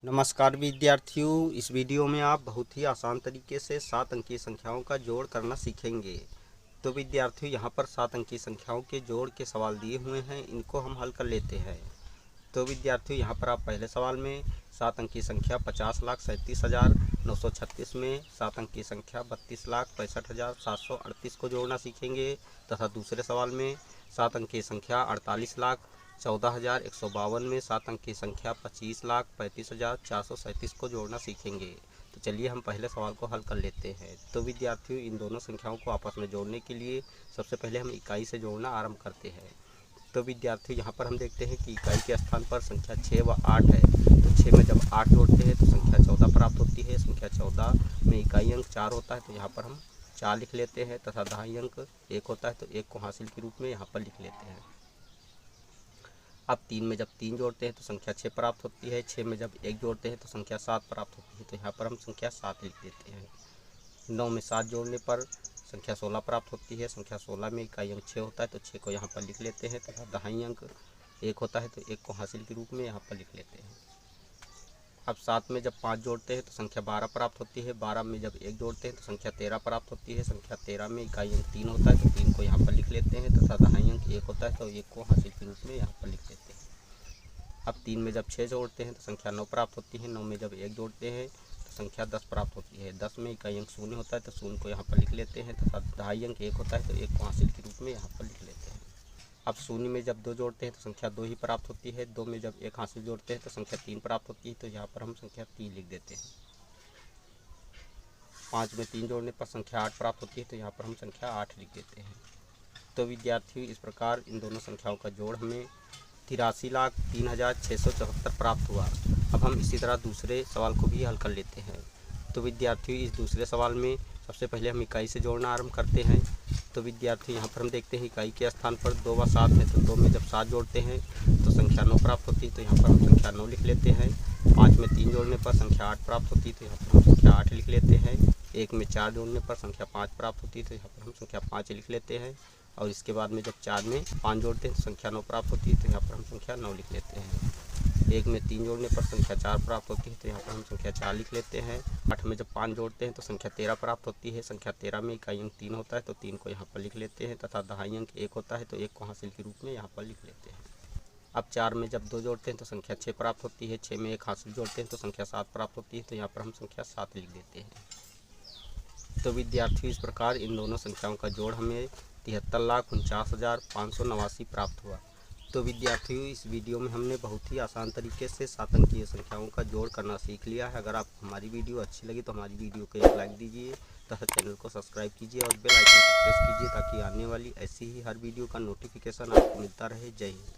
नमस्कार विद्यार्थियों, इस वीडियो में आप बहुत ही आसान तरीके से 7 अंकीय संख्याओं का जोड़ करना सीखेंगे। तो विद्यार्थियों, यहाँ पर 7 अंकीय संख्याओं के जोड़ के सवाल दिए हुए हैं, इनको हम हल कर लेते हैं। तो विद्यार्थियों, यहाँ पर आप पहले सवाल में 7 अंकीय संख्या 50,37,936 में 7 अंकीय संख्या 32,65,738 को जोड़ना सीखेंगे तथा दूसरे सवाल में 7 अंकीय संख्या 48,14,152 में 7 अंक की संख्या 25,35,437 को जोड़ना सीखेंगे। तो चलिए हम पहले सवाल को हल कर लेते हैं। तो विद्यार्थियों, इन दोनों संख्याओं को आपस में जोड़ने के लिए सबसे पहले हम इकाई से जोड़ना आरंभ करते हैं। तो विद्यार्थियों, यहाँ पर हम देखते हैं कि इकाई के स्थान पर संख्या 6 व 8 है। तो 6 में जब 8 जोड़ते हैं तो संख्या 14 प्राप्त होती है। संख्या 14 में इकाई अंक 4 होता है, तो यहाँ पर हम 4 लिख लेते हैं तथा दहाई अंक 1 होता है, तो 1 को हासिल के रूप में यहाँ पर लिख लेते हैं। अब 3 में जब 3 जोड़ते हैं तो संख्या 6 प्राप्त होती है। 6 में जब 1 जोड़ते हैं तो संख्या 7 प्राप्त होती है, तो यहाँ पर हम संख्या 7 लिख देते हैं। 9 में 7 जोड़ने पर संख्या 16 प्राप्त होती है। संख्या 16 में इकाई अंक 6 होता है, तो 6 को यहाँ पर लिख लेते हैं तथा दहाई अंक 1 होता है, तो 1 को हासिल के रूप में यहाँ पर लिख लेते हैं। अब 7 में जब 5 जोड़ते हैं तो संख्या 12 प्राप्त होती है। 12 में जब 1 जोड़ते हैं तो संख्या 13 प्राप्त होती है। संख्या 13 में इकाई अंक 3 होता है, तो 3 को यहाँ पर लिख लेते हैं तथा दहाई अंक 1 होता है, तो 1 को हासिल के रूप में यहाँ पर लिख लेते हैं। अब 3 में जब 6 जोड़ते हैं तो संख्या 9 प्राप्त होती है। 9 में जब 1 जोड़ते हैं तो संख्या 10 प्राप्त होती है। 10 में इकाई अंक 0 होता है, तो 0 को यहाँ पर लिख लेते हैं तथा दहाई अंक 1 होता है, तो 1 को हासिल के रूप में यहाँ पर लिख लेते हैं। अब 0 में जब 2 जोड़ते हैं तो संख्या 2 ही प्राप्त होती है। 2 में जब 1 हासिल जोड़ते हैं तो संख्या 3 प्राप्त होती है, तो यहाँ पर हम संख्या 3 लिख देते हैं। 5 में 3 जोड़ने पर संख्या 8 प्राप्त होती है, तो यहाँ पर हम संख्या 8 लिख देते हैं। तो विद्यार्थियों, इस प्रकार इन दोनों संख्याओं का जोड़ हमें 83,03,674 प्राप्त हुआ। अब हम इसी तरह दूसरे सवाल को भी हल कर लेते हैं। तो विद्यार्थियों, इस दूसरे सवाल में सबसे पहले हम इकाई से जोड़ना आरंभ करते हैं। तो विद्यार्थियों, यहाँ पर हम देखते हैं इकाई के स्थान पर 2 व 7 है, तो 2 में जब 7 जोड़ते हैं तो संख्या 9 प्राप्त होती है, तो यहाँ पर हम संख्या 9 लिख लेते हैं। 5 में 3 जोड़ने पर संख्या 8 प्राप्त होती है, तो यहाँ पर हम संख्या 8 लिख लेते हैं। 1 में 4 जोड़ने पर संख्या 5 प्राप्त होती है, तो यहाँ पर हम संख्या 5 लिख लेते हैं। और इसके बाद में जब 4 में 5 जोड़ते हैं तो संख्या 9 प्राप्त होती है, तो यहाँ पर हम संख्या 9 लिख लेते हैं। 1 में 3 जोड़ने पर संख्या 4 प्राप्त होती है, तो यहाँ पर हम संख्या 4 लिख लेते हैं। 8 में जब 5 जोड़ते हैं तो संख्या 13 प्राप्त होती है। संख्या 13 में इकाई अंक 3 होता है, तो 3 को यहाँ पर लिख लेते हैं तथा दहाई अंक 1 होता है, तो 1 को हासिल के रूप में यहाँ पर लिख लेते हैं। अब 4 में जब 2 जोड़ते हैं तो संख्या 6 प्राप्त होती है। 6 में 1 हासिल जोड़ते हैं तो संख्या 7 प्राप्त होती है, तो यहाँ पर हम संख्या 7 लिख देते हैं। तो विद्यार्थियों, इस प्रकार इन दोनों संख्याओं का जोड़ हमें 73,49,589 प्राप्त हुआ। तो विद्यार्थियों, इस वीडियो में हमने बहुत ही आसान तरीके से 7 अंकीय संख्याओं का जोड़ करना सीख लिया है। अगर आपको हमारी वीडियो अच्छी लगी तो हमारी वीडियो को एक लाइक दीजिए तथा चैनल को सब्सक्राइब कीजिए और बेल आइकन को प्रेस कीजिए ताकि आने वाली ऐसी ही हर वीडियो का नोटिफिकेशन आपको मिलता रहे। जय हिंद।